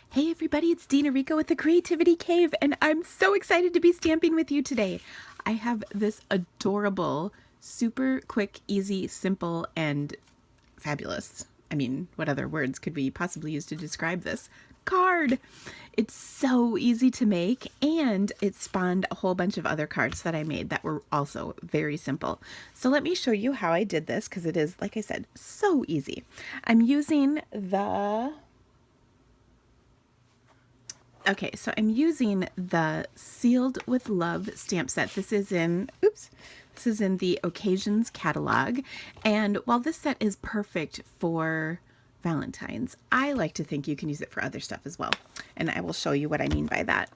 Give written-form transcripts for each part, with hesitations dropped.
Hey everybody, it's Dina Rico with the Creativity Cave, and I'm so excited to be stamping with you today. I have this adorable, super quick, easy, simple, and fabulous. I mean, what other words could we possibly use to describe this? Card! It's so easy to make, and it spawned a whole bunch of other cards that I made that were also very simple. So let me show you how I did this, because it is, like I said, so easy. I'm using Okay, so I'm using the Sealed with Love stamp set. This is in the Occasions catalog. And while this set is perfect for Valentine's, I like to think you can use it for other stuff as well. And I will show you what I mean by that.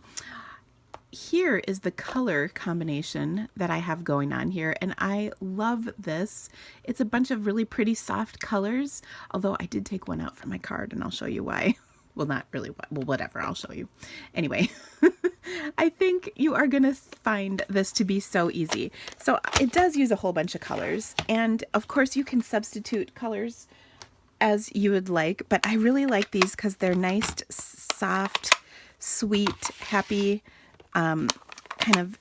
Here is the color combination that I have going on here, and I love this. It's a bunch of really pretty soft colors, although I did take one out for my card, and I'll show you why. Well, not really, well, whatever, I'll show you. Anyway, I think you are going to find this to be so easy. So it does use a whole bunch of colors, and of course you can substitute colors as you would like, but I really like these because they're nice, soft, sweet, happy, kind of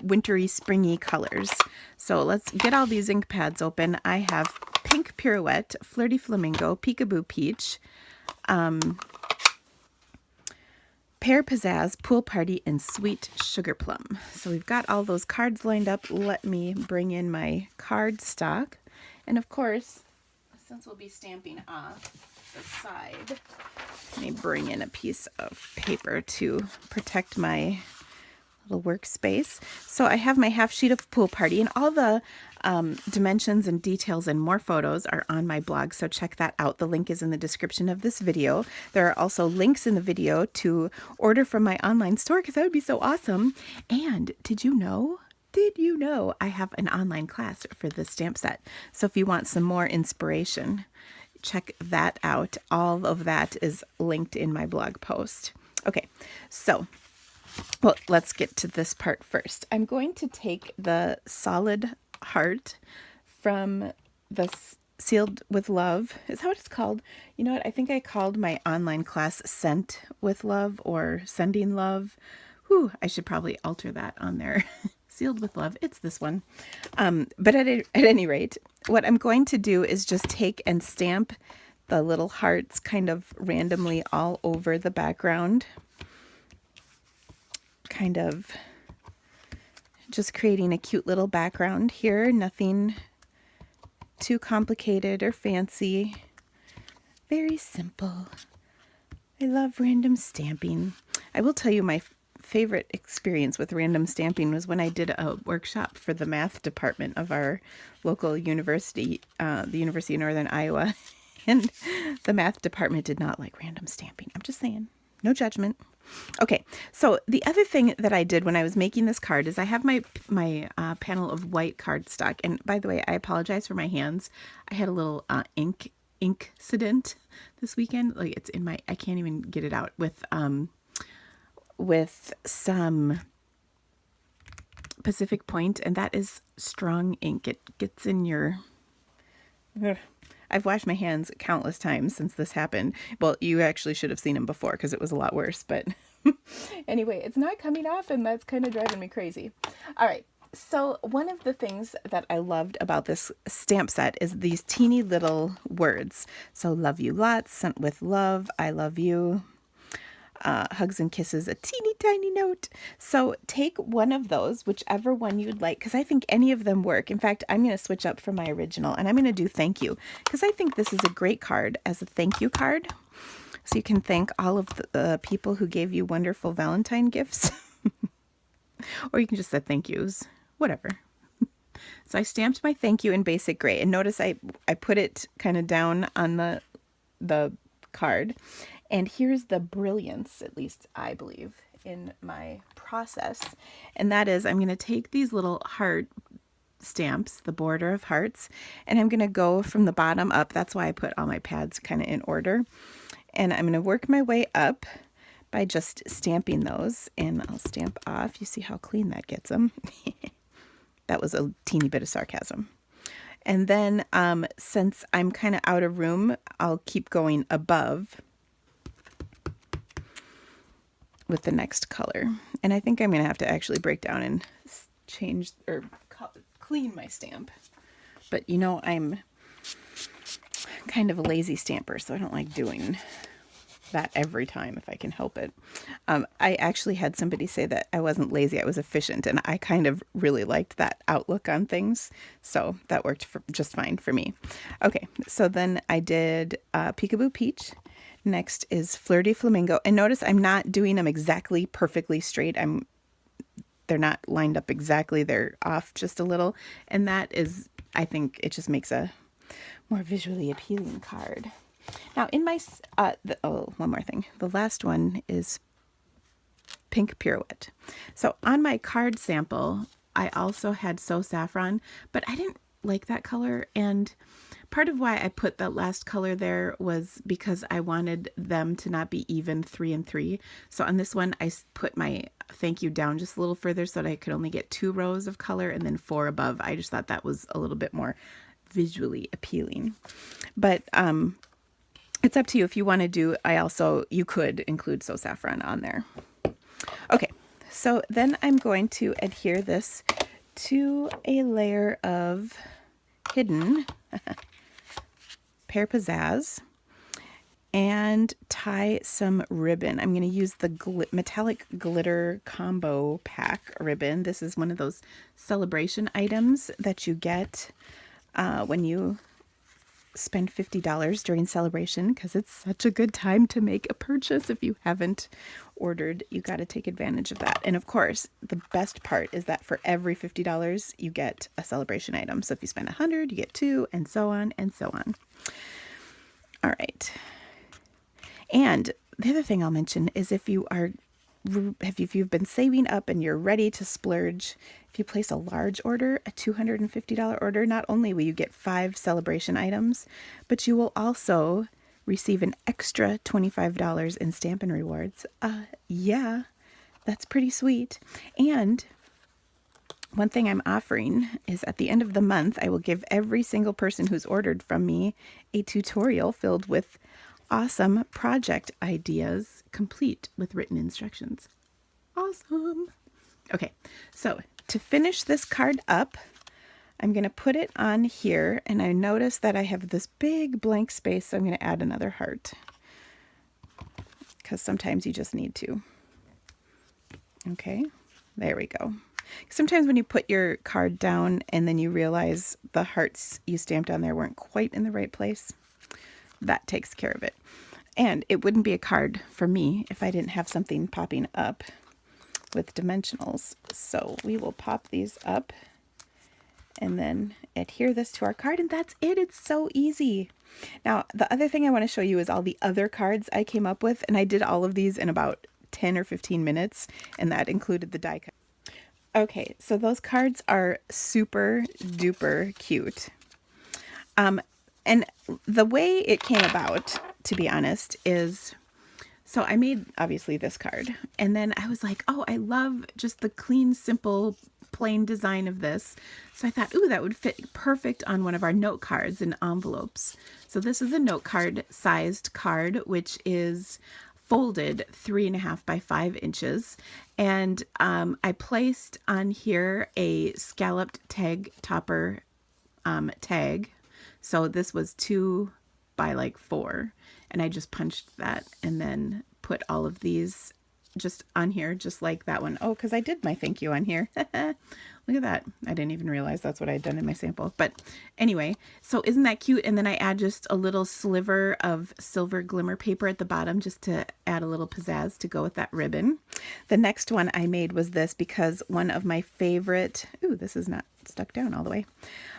wintry, springy colors. So let's get all these ink pads open. I have Pink Pirouette, Flirty Flamingo, Peekaboo Peach, Pear Pizzazz, Pool Party, and Sweet Sugar Plum. So we've got all those cards lined up. Let me bring in my card stock. And of course, since we'll be stamping off the side, let me bring in a piece of paper to protect my little workspace. So I have my half sheet of Pool Party, and all the dimensions and details and more photos are on my blog, so check that out. The link is in the description of this video. There are also links in the video to order from my online store, because that would be so awesome. And did you know I have an online class for this stamp set? So if you want some more inspiration, check that out. All of that is linked in my blog post. Okay, so well, let's get to this part first. I'm going to take the solid heart from the Sealed with Love. Is that what it's called? You know what? I think I called my online class Sent with Love or Sending Love. Whew, I should probably alter that on there. Sealed with Love. It's this one. But at any rate, what I'm going to do is just take and stamp the little hearts kind of randomly all over the background. Kind of just creating a cute little background here. Nothing too complicated or fancy. Very simple. I love random stamping. I will tell you my favorite experience with random stamping was when I did a workshop for the math department of our local university, the University of Northern Iowa. And the math department did not like random stamping. I'm just saying. No judgment. Okay, so the other thing that I did when I was making this card is I have my panel of white cardstock. And by the way, I apologize for my hands. I had a little ink incident this weekend. Like, it's in my, I can't even get it out with some Pacific Point, and that is strong ink. It gets in your... I've washed my hands countless times since this happened. Well, you actually should have seen them before because it was a lot worse. But anyway, it's not coming off, and that's kind of driving me crazy. All right. So one of the things that I loved about this stamp set is these teeny little words. So love you lots, sent with love, I love you. Hugs and kisses, a teeny tiny note. So take one of those, whichever one you'd like, because I think any of them work. In fact, I'm going to switch up from my original, and I'm going to do thank you, because I think this is a great card as a thank you card. So you can thank all of the people who gave you wonderful Valentine gifts. Or you can just say thank yous, whatever. So I stamped my thank you in basic gray, and notice I put it kind of down on the card. And here's the brilliance, at least I believe, in my process. And that is, I'm going to take these little heart stamps, the border of hearts, and I'm going to go from the bottom up. That's why I put all my pads kind of in order. And I'm going to work my way up by just stamping those. And I'll stamp off. You see how clean that gets them. That was a teeny bit of sarcasm. And then since I'm kind of out of room, I'll keep going above. with the next color. And I think I'm going to have to actually break down and change or clean my stamp. But you know, I'm kind of a lazy stamper, so I don't like doing that every time if I can help it. I actually had somebody say that I wasn't lazy, I was efficient, and I kind of really liked that outlook on things, so that worked just fine for me. Okay, so then I did Peekaboo Peach. Next is Flirty Flamingo, and notice I'm not doing them exactly perfectly straight. They're not lined up exactly, they're off just a little, and that is, I think it just makes a more visually appealing card. Now in my, one more thing. The last one is Pink Pirouette. So on my card sample, I also had So Saffron, but I didn't like that color. And part of why I put that last color there was because I wanted them to not be even 3 and 3. So on this one, I put my thank you down just a little further so that I could only get 2 rows of color and then 4 above. I just thought that was a little bit more visually appealing. But it's up to you if you want to do, you could include So Saffron on there. Okay, so then I'm going to adhere this to a layer of Hidden Pear Pizzazz and tie some ribbon. I'm going to use the metallic glitter combo pack ribbon. This is one of those celebration items that you get when you spend $50 during celebration, because it's such a good time to make a purchase. If you haven't ordered, you got to take advantage of that. And of course, the best part is that for every $50 you get a celebration item. So if you spend $100, you get 2, and so on and so on. All right. And the other thing I'll mention is if you've been saving up and you're ready to splurge, if you place a large order, a $250 order, not only will you get 5 celebration items, but you will also receive an extra $25 in Stampin' Rewards. Yeah, that's pretty sweet. And one thing I'm offering is at the end of the month, I will give every single person who's ordered from me a tutorial filled with awesome project ideas, complete with written instructions. Awesome. Okay, so to finish this card up, I'm going to put it on here, and I notice that I have this big blank space, so I'm going to add another heart, because sometimes you just need to. Okay, there we go. Sometimes when you put your card down and then you realize the hearts you stamped on there weren't quite in the right place, that takes care of it. And it wouldn't be a card for me if I didn't have something popping up with dimensionals. So we will pop these up and then adhere this to our card, and that's it. It's so easy. Now, the other thing I want to show you is all the other cards I came up with, and I did all of these in about 10 or 15 minutes, and that included the die cut. Okay, so those cards are super duper cute. And the way it came about, to be honest, is, so I made, obviously, this card. And then I was like, oh, I love just the clean, simple, plain design of this. So I thought, ooh, that would fit perfect on one of our note cards and envelopes. So this is a note card sized card, which is folded 3.5 by 5 inches. And I placed on here a scalloped tag topper tag. So this was 2 by like 4, and I just punched that and then put all of these just on here, just like that one. Oh, because I did my thank you on here. Look at that. I didn't even realize that's what I'd done in my sample. But anyway, so isn't that cute? And then I add just a little sliver of silver glimmer paper at the bottom just to add a little pizzazz to go with that ribbon. The next one I made was this because one of my favorite, ooh, this is not stuck down all the way.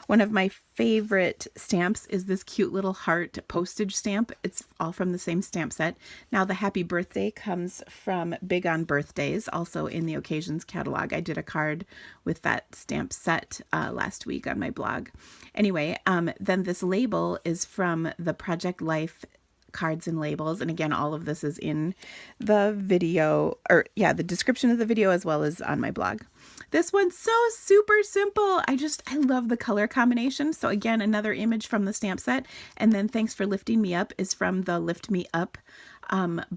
One of my favorite stamps is this cute little heart postage stamp. It's all from the same stamp set. Now the happy birthday comes from Big on Birthdays, also in the Occasions catalog. I did a card with that stamp set last week on my blog. Anyway, then this label is from the Project Life cards and labels, and again, all of this is in the video, or yeah, the description of the video, as well as on my blog. This one's so super simple. I love the color combination. So again, another image from the stamp set, and then Thanks for Lifting Me Up is from the Lift Me Up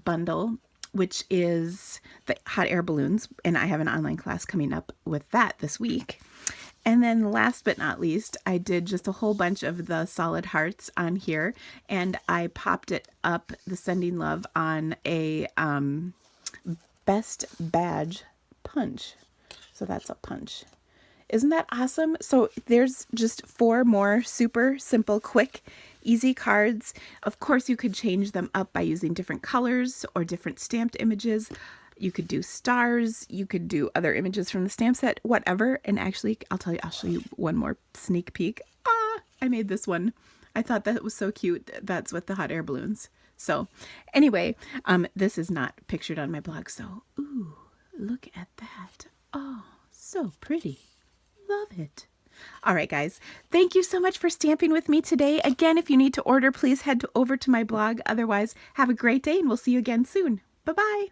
bundle which is the hot air balloons. And I have an online class coming up with that this week. And then last but not least, I did just a whole bunch of the solid hearts on here, and I popped it up, the Sending Love, on a best badge punch. So that's a punch. Isn't that awesome? So there's just 4 more super simple, quick, easy cards. Of course, you could change them up by using different colors or different stamped images. You could do stars, you could do other images from the stamp set, whatever. And actually, I'll show you one more sneak peek. I made this one. I thought that was so cute. That's with the hot air balloons. So anyway, this is not pictured on my blog. So, ooh, look at that. Oh, so pretty. Love it. All right, guys, thank you so much for stamping with me today. Again, if you need to order, please head over to my blog. Otherwise, have a great day and we'll see you again soon. Bye-bye.